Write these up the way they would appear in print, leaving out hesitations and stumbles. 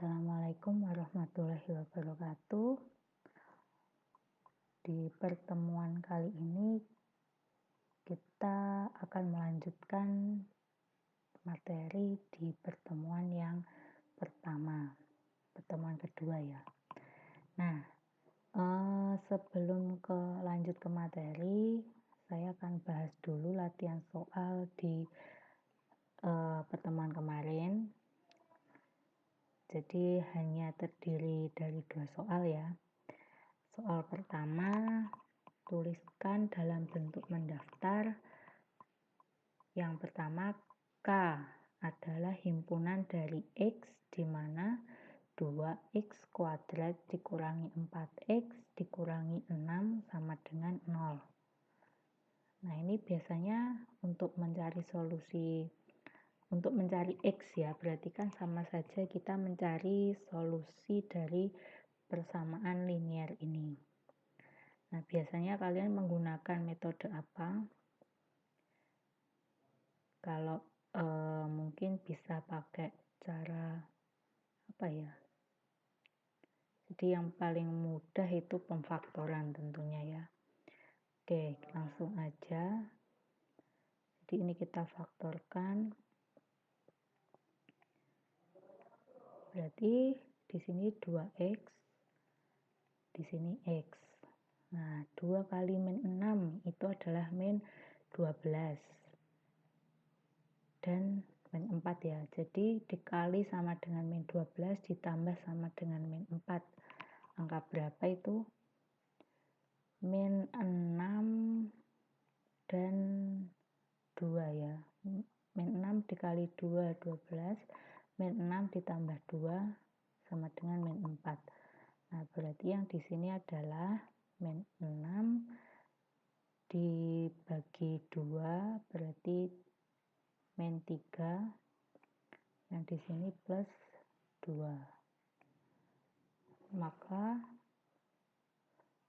Assalamualaikum warahmatullahi wabarakatuh. Di pertemuan kali ini kita akan melanjutkan materi di pertemuan yang pertama, pertemuan kedua ya. Nah, sebelum lanjut ke materi, saya akan bahas dulu latihan soal di pertemuan kemarin. Jadi hanya terdiri dari 2 soal ya. Soal pertama, tuliskan dalam bentuk mendaftar. Yang pertama, K adalah himpunan dari X, di mana 2X kuadrat dikurangi 4X dikurangi 6 sama dengan 0. Nah, ini biasanya untuk mencari solusi, untuk mencari X ya, berarti kan sama saja kita mencari solusi dari persamaan linier ini. Nah, biasanya kalian menggunakan metode apa? Kalau mungkin bisa pakai cara apa ya? Jadi yang paling mudah itu pemfaktoran tentunya ya. Oke, langsung aja. Jadi ini kita faktorkan. Berarti di sini 2X, di sini X. Nah, 2 kali min 6 itu adalah min 12. Dan min 4 ya. Jadi dikali sama dengan min 12 ditambah sama dengan min 4. Angka berapa itu? Min 6 dan 2 ya. Min 6 dikali 2, 12. Min 6 ditambah 2 sama dengan min 4. Nah, berarti yang di sini adalah min 6 dibagi 2 berarti min 3, yang di sini plus 2. Maka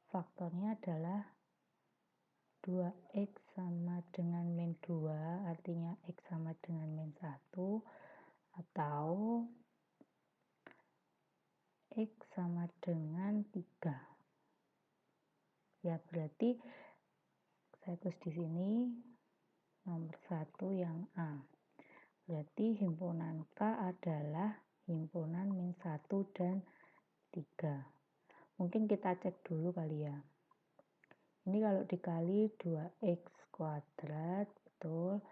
faktornya adalah 2X sama dengan min 2, artinya X sama dengan min 1, atau X sama dengan 3. Ya, berarti saya tulis di sini nomor 1 yang A. Berarti himpunan K adalah himpunan min 1 dan 3. Mungkin kita cek dulu kali ya. Ini kalau dikali 2X kuadrat, betul,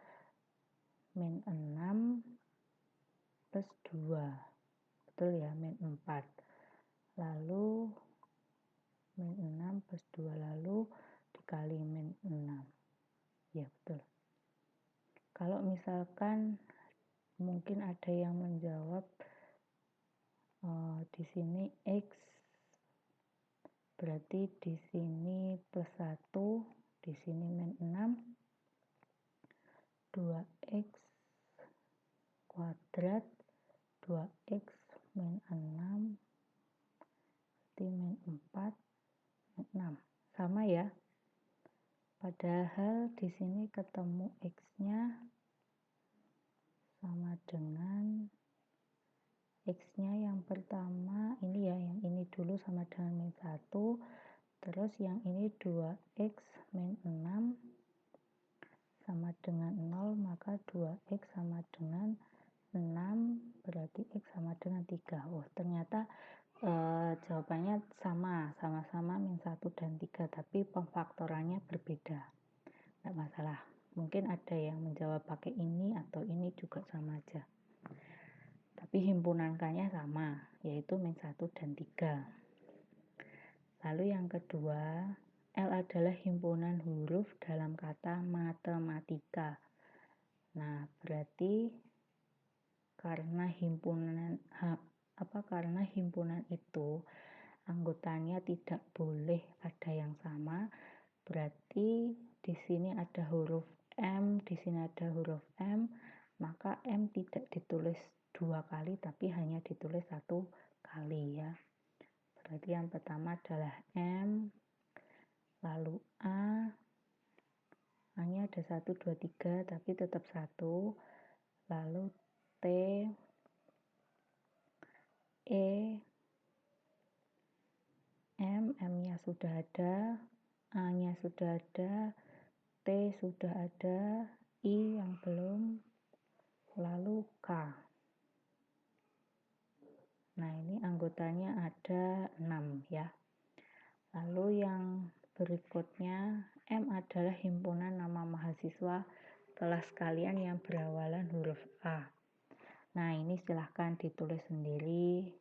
min 6 plus 2. Betul ya, min 4. Lalu min 6 plus 2, lalu dikali min 6. Ya, betul. Kalau misalkan mungkin ada yang menjawab di sini X, berarti di sini plus 1, di sini min 6, 2X kuadrat, 2X min 6, berarti min 4, min 6. Sama ya. Padahal di sini ketemu X-nya sama dengan X-nya yang pertama ini ya, yang ini dulu sama dengan min 1, terus yang ini 2X min 6 sama dengan 0, maka 2X sama dengan 6, berarti X sama dengan 3. Oh, ternyata jawabannya sama-sama min 1 dan 3, tapi pemfaktorannya berbeda. Tidak masalah. Mungkin ada yang menjawab pakai ini atau ini juga sama aja. Tapi himpunan K-nya sama, yaitu min 1 dan 3. Lalu yang kedua, L adalah himpunan huruf dalam kata matematika. Nah, berarti karena himpunan itu anggotanya tidak boleh ada yang sama, berarti di sini ada huruf M, di sini ada huruf M, maka M tidak ditulis 2 kali tapi hanya ditulis 1 kali ya. Berarti yang pertama adalah M, lalu A-nya ada 1, 2, 3 tapi tetap 1, lalu T, E, sudah ada, A-nya sudah ada, T sudah ada, I yang belum, lalu K. Nah, ini anggotanya ada 6 ya. Lalu yang berikutnya, M adalah himpunan nama mahasiswa kelas kalian yang berawalan huruf A. Nah, ini silahkan ditulis sendiri.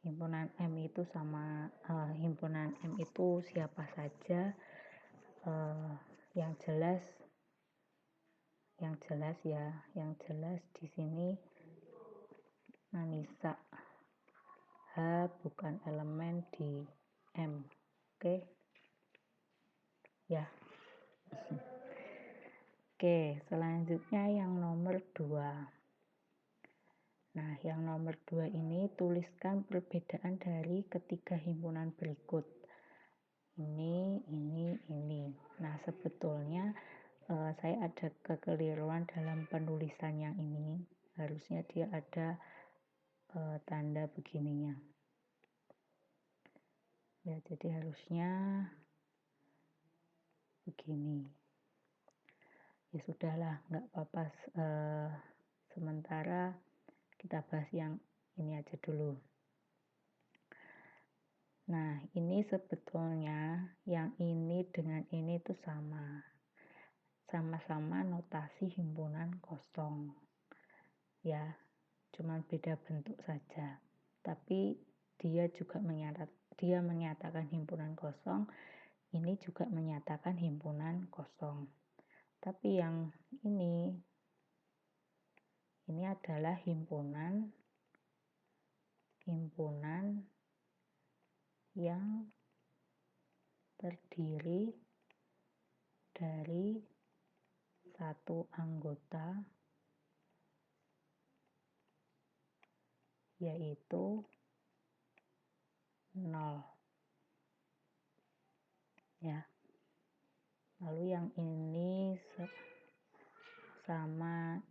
Himpunan M itu himpunan M itu siapa saja? Yang jelas di sini Nanisa. H bukan elemen di M. Oke. Ya. Oke, selanjutnya yang nomor 2. Nah, yang nomor 2 ini tuliskan perbedaan dari ketiga himpunan berikut. Ini. Nah, sebetulnya saya ada kekeliruan dalam penulisan yang ini. Harusnya dia ada tanda begininya. Ya, jadi harusnya begini. Ya sudahlah, nggak apa-apa. Sementara kita bahas yang ini aja dulu. Nah, ini sebetulnya yang ini dengan ini itu sama-sama notasi himpunan kosong ya, cuman beda bentuk saja, tapi dia menyatakan himpunan kosong, ini juga menyatakan himpunan kosong. Tapi yang ini adalah himpunan yang terdiri dari satu anggota, yaitu 0 ya. Lalu yang ini sama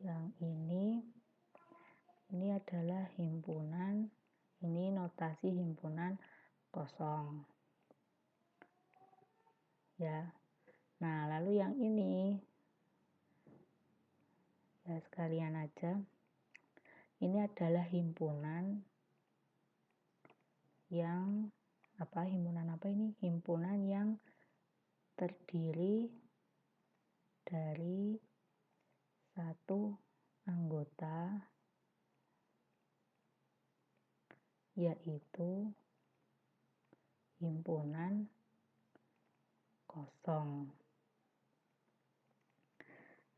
yang ini adalah himpunan, ini notasi himpunan kosong ya. Nah, lalu yang ini ya sekalian aja, ini adalah himpunan yang himpunan yang terdiri dari satu anggota, yaitu himpunan kosong.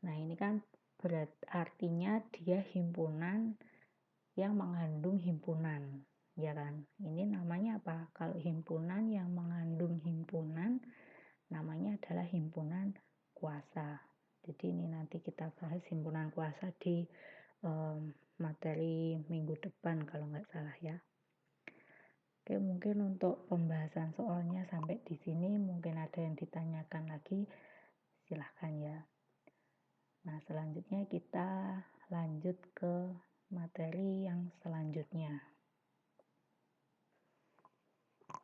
Nah, ini kan artinya dia himpunan yang mengandung himpunan, ya kan? Ini namanya apa? Kalau himpunan yang mengandung himpunan, namanya adalah himpunan kuasa. Jadi ini nanti kita bahas himpunan kuasa di materi minggu depan kalau nggak salah ya. Oke, mungkin untuk pembahasan soalnya sampai di sini, mungkin ada yang ditanyakan lagi, silahkan ya. Nah, selanjutnya kita lanjut ke materi yang selanjutnya.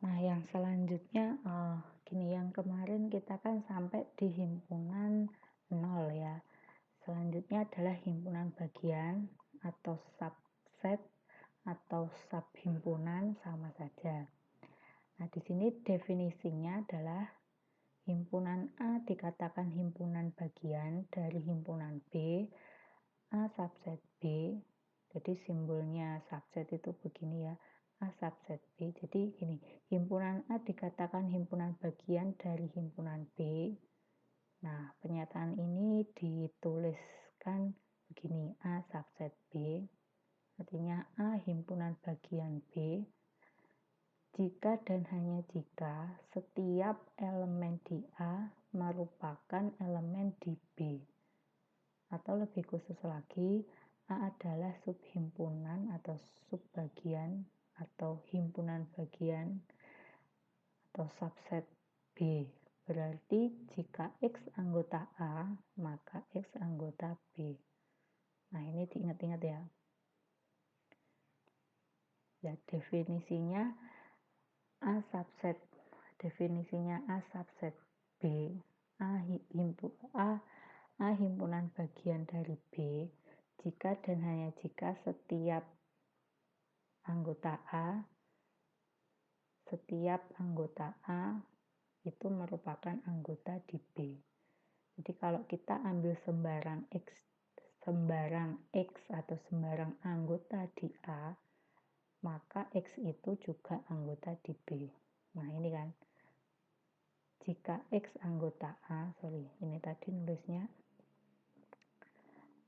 Nah, yang selanjutnya yang kemarin kita kan sampai di himpunan 0 ya. Selanjutnya adalah himpunan bagian atau subset atau subhimpunan, sama saja. Nah, di sini definisinya adalah himpunan A dikatakan himpunan bagian dari himpunan B, A subset B. Jadi simbolnya subset itu begini ya, A subset B. Jadi gini, himpunan A dikatakan himpunan bagian dari himpunan B. Nah, pernyataan ini dituliskan begini, A subset B. Artinya A himpunan bagian B jika dan hanya jika setiap elemen di A merupakan elemen di B. Atau lebih khusus lagi, A adalah subhimpunan atau subbagian atau himpunan bagian atau subset B. Berarti jika X anggota A, maka X anggota B. Nah, ini diingat-ingat ya. Ya, definisinya A subset B, A himpunan bagian dari B, jika dan hanya jika setiap anggota A itu merupakan anggota di B. Jadi kalau kita ambil sembarang X atau sembarang anggota di A, maka X itu juga anggota di B. Nah, ini kan. Jika X anggota A, ini tadi nulisnya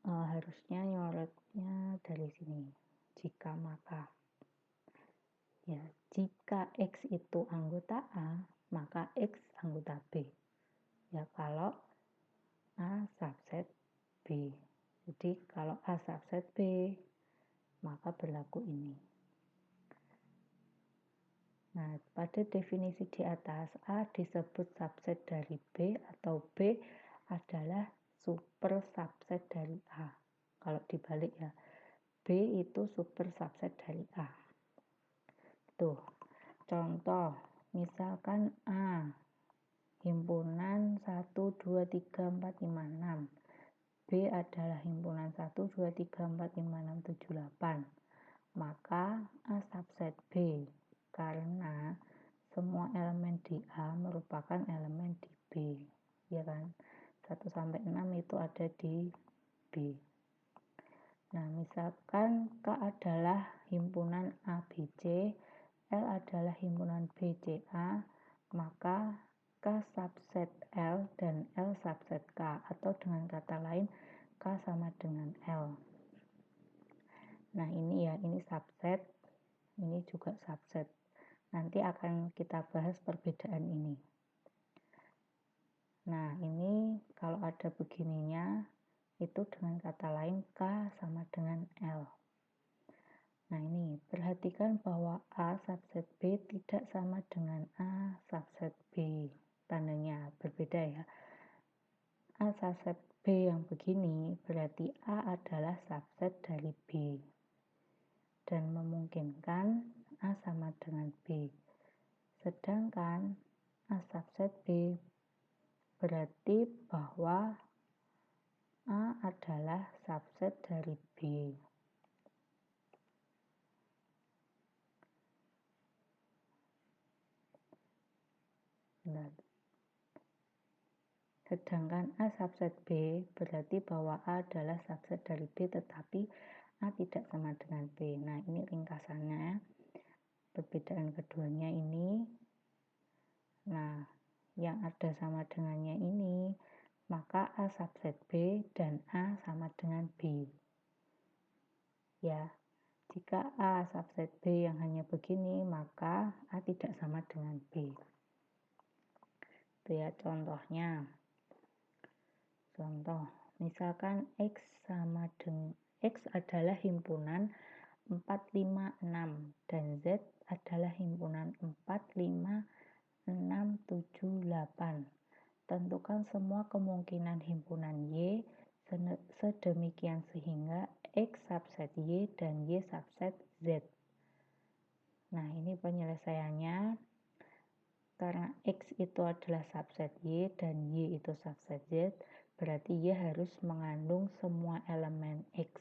harusnya nyorotnya dari sini. Jika maka. Ya, jika X itu anggota A, maka X anggota B. Ya, kalau A subset B. Jadi kalau A subset B, maka berlaku ini. Nah, pada definisi di atas, A disebut subset dari B atau B adalah super subset dari A. Kalau dibalik ya, B itu super subset dari A. Tuh, contoh, misalkan A, himpunan 1, 2, 3, 4, 5, 6. B adalah himpunan 1, 2, 3, 4, 5, 6, 7, 8. Maka A subset B, karena semua elemen di A merupakan elemen di B, ya kan? 1 sampai 6 itu ada di B. Nah, misalkan K adalah himpunan ABC, L adalah himpunan BCA, maka K subset L dan L subset K, atau dengan kata lain K sama dengan L. Nah, ini ya, ini subset, ini juga subset. Nanti akan kita bahas perbedaan ini. Nah, ini kalau ada begininya, itu dengan kata lain K sama dengan L. Nah, ini perhatikan bahwa A subset B tidak sama dengan A subset B. Tandanya berbeda ya. A subset B yang begini berarti A adalah subset dari B. Dan memungkinkan A sama dengan B. Sedangkan A subset B berarti bahwa A adalah subset dari B. Nah, sedangkan A subset B berarti bahwa A adalah subset dari B, tetapi A tidak sama dengan B. Nah, ini ringkasannya. Perbedaan keduanya ini. Nah, yang ada sama dengannya ini, maka A subset B dan A sama dengan B. Ya, jika A subset B yang hanya begini, maka A tidak sama dengan B. Itu ya contohnya. Contoh, misalkan X sama dengan X adalah himpunan 4, 5, 6 dan Z adalah himpunan 4, 5, 6, 7, 8. Tentukan semua kemungkinan himpunan Y sedemikian sehingga X subset Y dan Y subset Z. Nah, ini penyelesaiannya. Karena X itu adalah subset Y dan Y itu subset Z, berarti Y harus mengandung semua elemen X.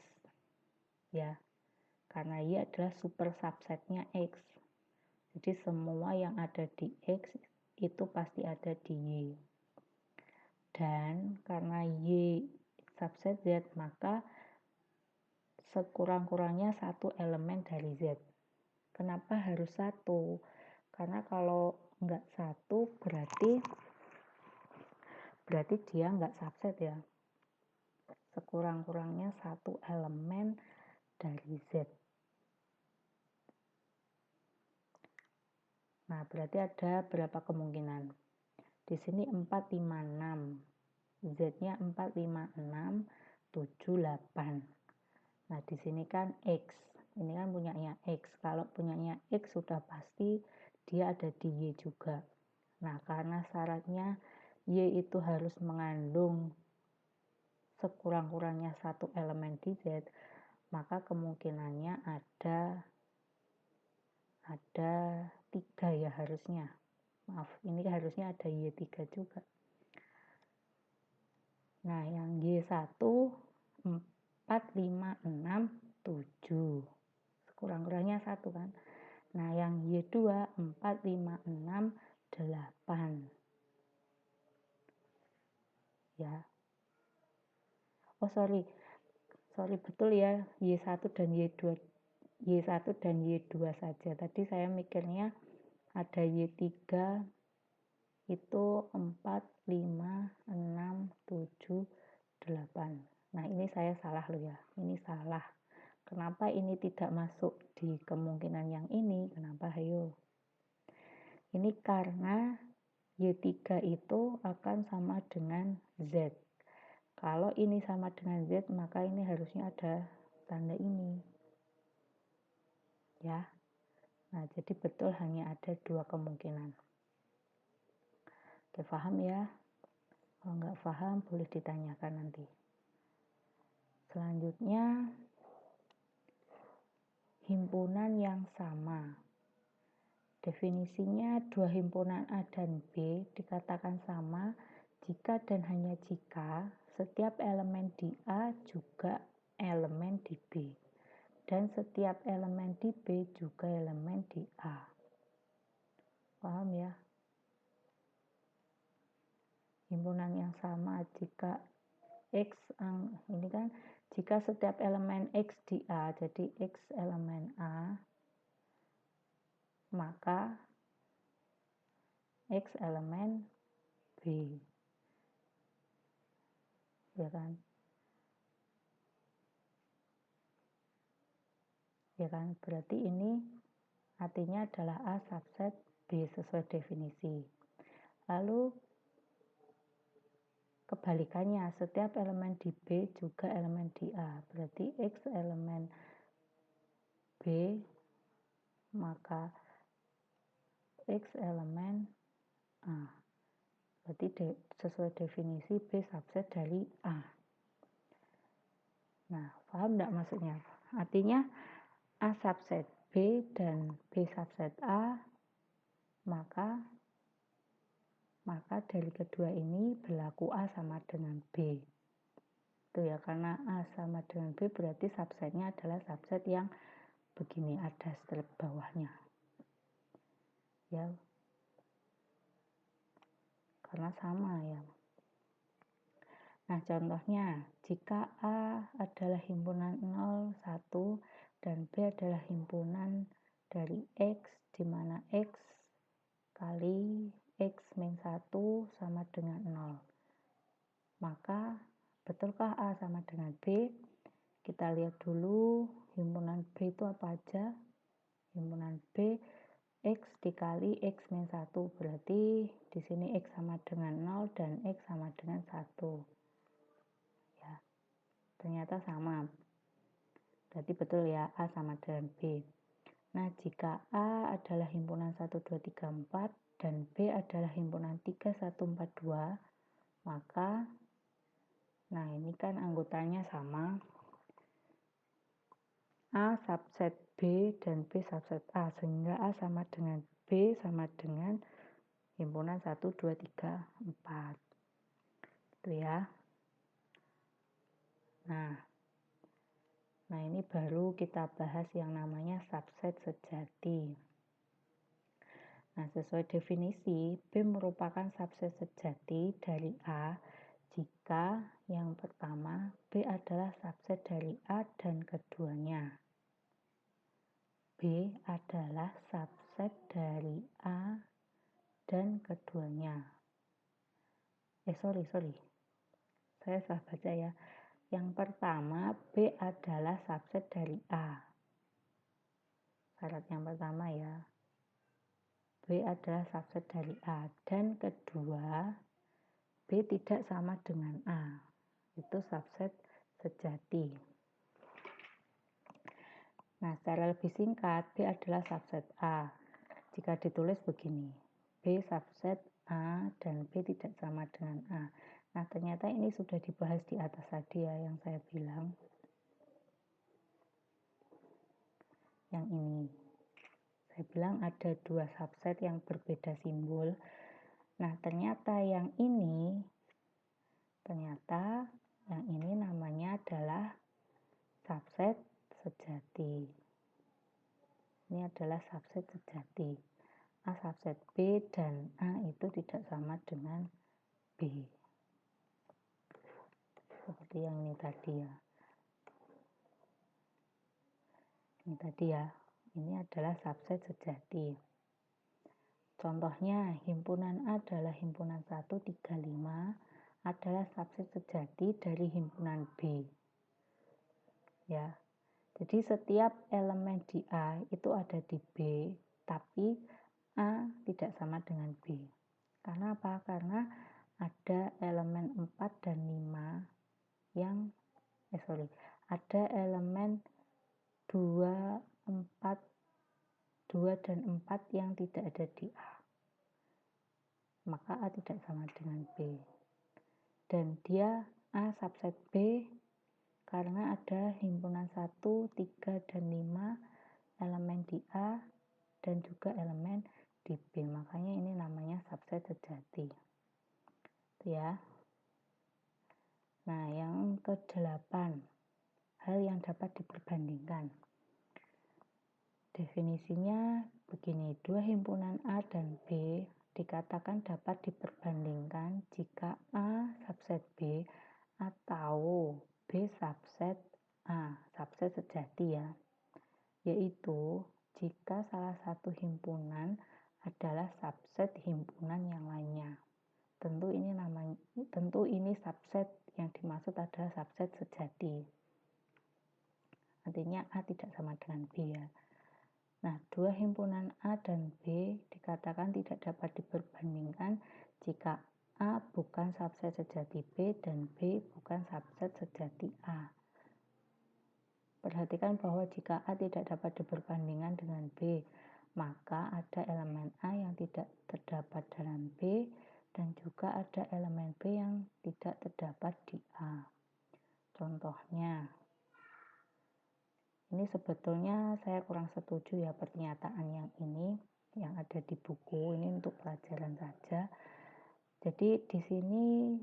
Ya, karena Y adalah super subsetnya X. Jadi semua yang ada di X itu pasti ada di Y. Dan karena Y subset Z, maka sekurang-kurangnya satu elemen dari Z. Kenapa harus satu? Karena kalau enggak satu berarti dia enggak subset ya. Sekurang-kurangnya satu elemen dari Z. Nah, berarti ada berapa kemungkinan? Di sini 4, 5, 6. Z-nya 4, 5, 6, 7, 8. Nah, di sini kan X. Ini kan punyanya X. Kalau punyanya X sudah pasti dia ada di Y juga. Nah, karena syaratnya Y itu harus mengandung sekurang-kurangnya satu elemen di Z, maka kemungkinannya ada 3 ya harusnya. Maaf, ini harusnya ada Y3 juga. Nah, yang Y1 4, 5, 6, 7. Sekurang-kurangnya 1 kan. Nah, yang Y2 4, 5, 6, 8. Ya. Oh, sorry betul ya, Y1 dan Y2 saja. Tadi saya mikirnya ada Y3 itu 4, 5, 6, 7, 8. Nah, ini saya salah loh ya. Ini salah. Kenapa ini tidak masuk di kemungkinan yang ini? Kenapa? Ayo. Ini karena Y3 itu akan sama dengan Z. Kalau ini sama dengan Z, maka ini harusnya ada tanda ini. Ya. Nah, jadi betul hanya ada 2 kemungkinan. Oke, paham ya? Kalau nggak paham, boleh ditanyakan nanti. Selanjutnya, himpunan yang sama. Definisinya, 2 himpunan A dan B dikatakan sama jika dan hanya jika setiap elemen di A juga elemen di B. Dan setiap elemen di B juga elemen di A. Paham ya? Himpunan yang sama jika X, ini kan jika setiap elemen X di A, jadi X elemen A, maka X elemen B. Ya kan? Ya kan? Berarti ini artinya adalah A subset B sesuai definisi. Lalu kebalikannya, setiap elemen di B juga elemen di A. Berarti X elemen B, maka X elemen A. Berarti sesuai definisi B subset dari A. Nah, paham enggak maksudnya? Artinya A subset B dan B subset A, maka dari kedua ini berlaku A sama dengan B. Itu ya, karena A sama dengan B berarti subsetnya adalah subset yang begini, ada strip bawahnya. Ya. Karena sama ya. Nah, contohnya, jika A adalah himpunan 0, 1, dan B adalah himpunan dari X, di mana X kali X min 1 sama dengan 0. Maka, betulkah A sama dengan B? Kita lihat dulu, himpunan B itu apa aja? Himpunan B, X dikali X min 1, berarti di sini X sama dengan 0 dan X sama dengan 1. Ya, ternyata sama. Berarti betul ya, A sama dengan B. Nah, jika A adalah himpunan 1, 2, 3, 4 dan B adalah himpunan 3, 1, 4, 2, maka nah ini kan anggotanya sama. A subset B dan B subset A, sehingga A sama dengan B sama dengan himpunan 1, 2, 3, 4. Itu ya. Nah, ini baru kita bahas yang namanya subset sejati. Nah, sesuai definisi, B merupakan subset sejati dari A jika yang pertama, B adalah subset dari A dan keduanya. B adalah subset dari A dan keduanya. Sorry. Saya salah baca ya. Yang pertama, B adalah subset dari A. Syarat yang pertama ya. B adalah subset dari A. Dan kedua, B tidak sama dengan A. Itu subset sejati. Nah, secara lebih singkat, B adalah subset A. Jika ditulis begini, B subset A dan B tidak sama dengan A. Nah, ternyata ini sudah dibahas di atas tadi ya, yang saya bilang. Yang ini. Saya bilang ada dua subset yang berbeda simbol. Nah, ternyata yang ini namanya adalah subset sejati. Ini adalah subset sejati. A subset B dan A itu tidak sama dengan B. Seperti yang ini tadi ya. Ini tadi ya. Ini adalah subset sejati. Contohnya, himpunan A adalah himpunan 135 adalah subset sejati dari himpunan B. Ya. Jadi setiap elemen di A itu ada di B, tapi A tidak sama dengan B. Karena apa? Karena ada elemen 4 dan 5 yang ada elemen 2 dan 4 yang tidak ada di A. Maka A tidak sama dengan B. Dan dia A subset B karena ada himpunan 1, 3, dan 5 elemen di A dan juga elemen di B. Makanya ini namanya subset sejati. Ya. Nah, yang ke-8, hal yang dapat diperbandingkan. Definisinya begini, dua himpunan A dan B dikatakan dapat diperbandingkan jika A subset B atau B subset A, subset sejati ya, yaitu jika salah satu himpunan adalah subset himpunan yang lainnya. Tentu ini subset yang dimaksud adalah subset sejati. Artinya A tidak sama dengan B ya. Nah, dua himpunan A dan B dikatakan tidak dapat diperbandingkan jika A bukan subset sejati B dan B bukan subset sejati A. Perhatikan bahwa jika A tidak dapat diperbandingkan dengan B, maka ada elemen A yang tidak terdapat dalam B dan juga ada elemen B yang tidak terdapat di A. Contohnya, ini sebetulnya saya kurang setuju ya pernyataan yang ini yang ada di buku ini untuk pelajaran saja. Jadi di sini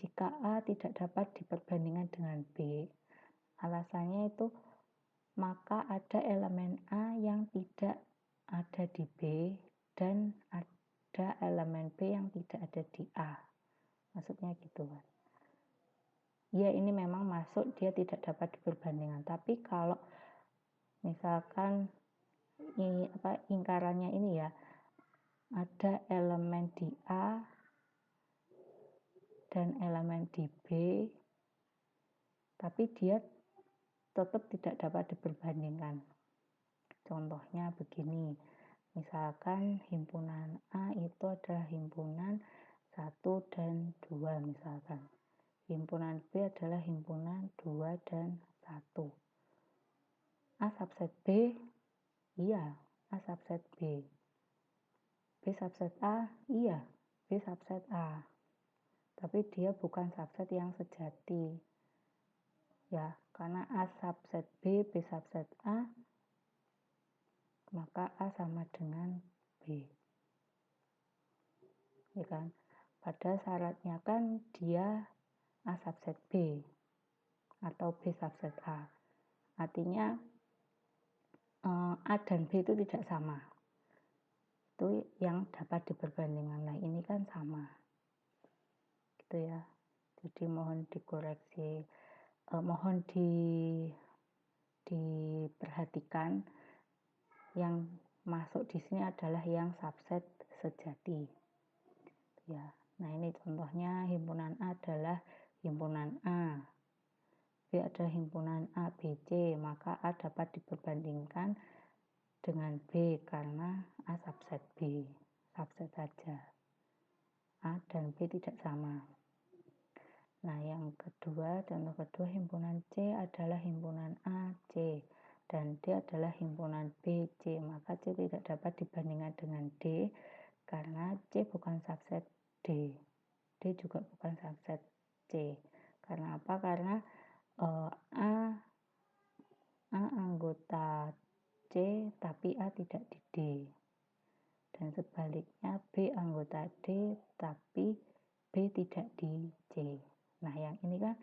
jika A tidak dapat diperbandingkan dengan B, alasannya itu maka ada elemen A yang tidak ada di B dan ada elemen B yang tidak ada di A. Maksudnya gitu kan. Ya, ini memang masuk dia tidak dapat diperbandingkan. Tapi kalau misalkan ingkarannya ini ya, ada elemen di A dan elemen di B, tapi dia tetap tidak dapat diperbandingkan. Contohnya begini, misalkan himpunan A itu adalah himpunan 1 dan 2 misalkan. Himpunan B adalah himpunan 2 dan 1. A subset B, iya, A subset B. B subset A, iya, B subset A. Tapi dia bukan subset yang sejati. Ya, karena A subset B, B subset A, maka A sama dengan B. Ya kan? Pada syaratnya kan dia A subset B atau B subset A. Artinya A dan B itu tidak sama. Itu yang dapat diperbandingkan. Nah, ini kan sama. Gitu ya. Jadi mohon dikoreksi, mohon diperhatikan yang masuk di sini adalah yang subset sejati. Ya. Nah, ini contohnya himpunan A adalah himpunan A. B adalah himpunan A, B, C, maka A dapat diperbandingkan dengan B karena A subset B, subset saja. A dan B tidak sama. Nah, yang kedua, contoh kedua, himpunan C adalah himpunan A, C, dan D adalah himpunan B, C, maka C tidak dapat dibandingkan dengan D karena C bukan subset D. D juga bukan subset C. Karena apa? Karena A anggota C tapi A tidak di D. Dan sebaliknya B anggota D tapi B tidak di C. Nah, yang ini kan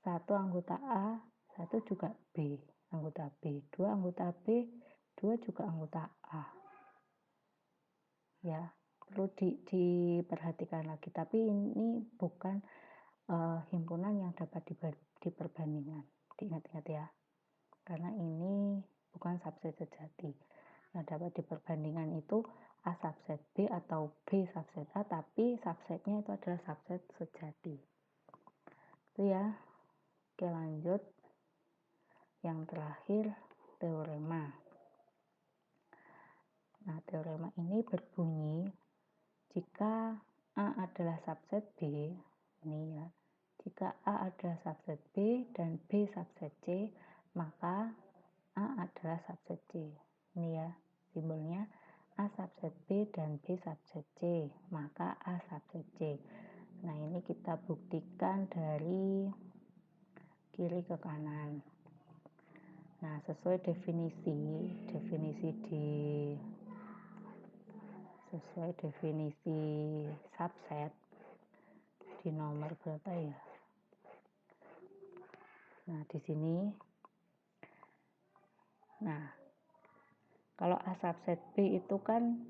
satu anggota A, satu juga B, anggota B, dua anggota B, dua juga anggota A. Ya, perlu diperhatikan lagi. Tapi ini bukan himpunan yang dapat diperbandingkan. Diingat-ingat ya. Karena ini bukan subset sejati. Yang dapat diperbandingkan itu A subset B atau B subset A, tapi subsetnya itu adalah subset sejati. Itu ya. Oke, lanjut. Yang terakhir, teorema. Nah, teorema ini berbunyi jika A adalah subset B, ini ya. Jika A adalah subset B dan B subset C, maka A adalah subset C. Ini ya, simbolnya A subset B dan B subset C, maka A subset C. Nah, ini kita buktikan dari kiri ke kanan. Nah, sesuai definisi subset di nomor berapa ya? Nah, di sini. Nah, kalau A subset B itu kan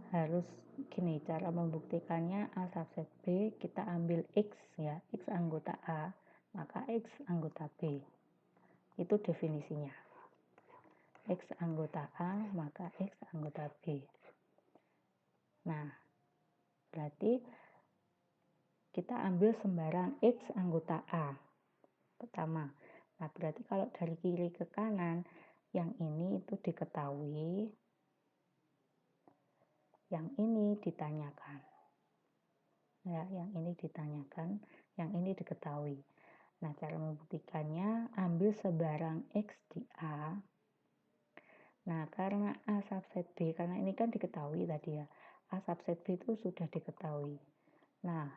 harus gini, cara membuktikannya. A subset B kita ambil X ya, X anggota A, maka X anggota B. Itu definisinya. X anggota A, maka X anggota B. Nah, berarti kita ambil sembarang X anggota A pertama. Nah, berarti kalau dari kiri ke kanan, yang ini itu diketahui, yang ini ditanyakan. Ya, yang ini ditanyakan, yang ini diketahui. Nah, cara membuktikannya, ambil sebarang X di A. Nah, karena A subset B, karena ini kan diketahui tadi ya, A subset B itu sudah diketahui. Nah,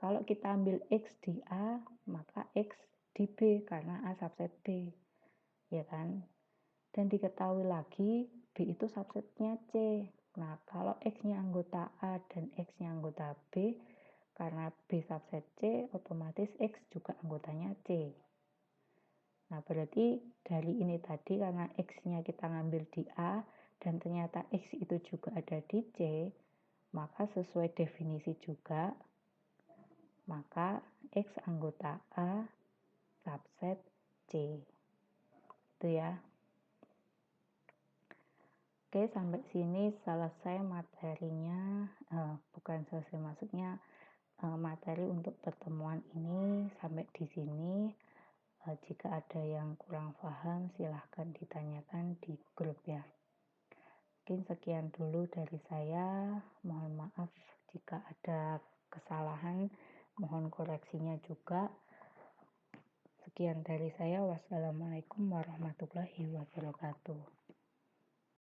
kalau kita ambil X di A, maka X di B, karena A subset B. Ya kan? Dan diketahui lagi, B itu subsetnya C. Nah, kalau X-nya anggota A dan X-nya anggota B, karena B subset C, otomatis X juga anggotanya C. Nah, berarti dari ini tadi, karena X-nya kita ngambil di A, dan ternyata X itu juga ada di C, maka sesuai definisi juga, maka X anggota A subset C. Itu ya. Oke, sampai sini selesai materinya. Bukan selesai, maksudnya materi untuk pertemuan ini sampai di sini. Jika ada yang kurang paham, silahkan ditanyakan di grup ya. Mungkin sekian dulu dari saya. Mohon maaf jika ada kesalahan, mohon koreksinya juga. Sekian dari saya. Wassalamualaikum warahmatullahi wabarakatuh.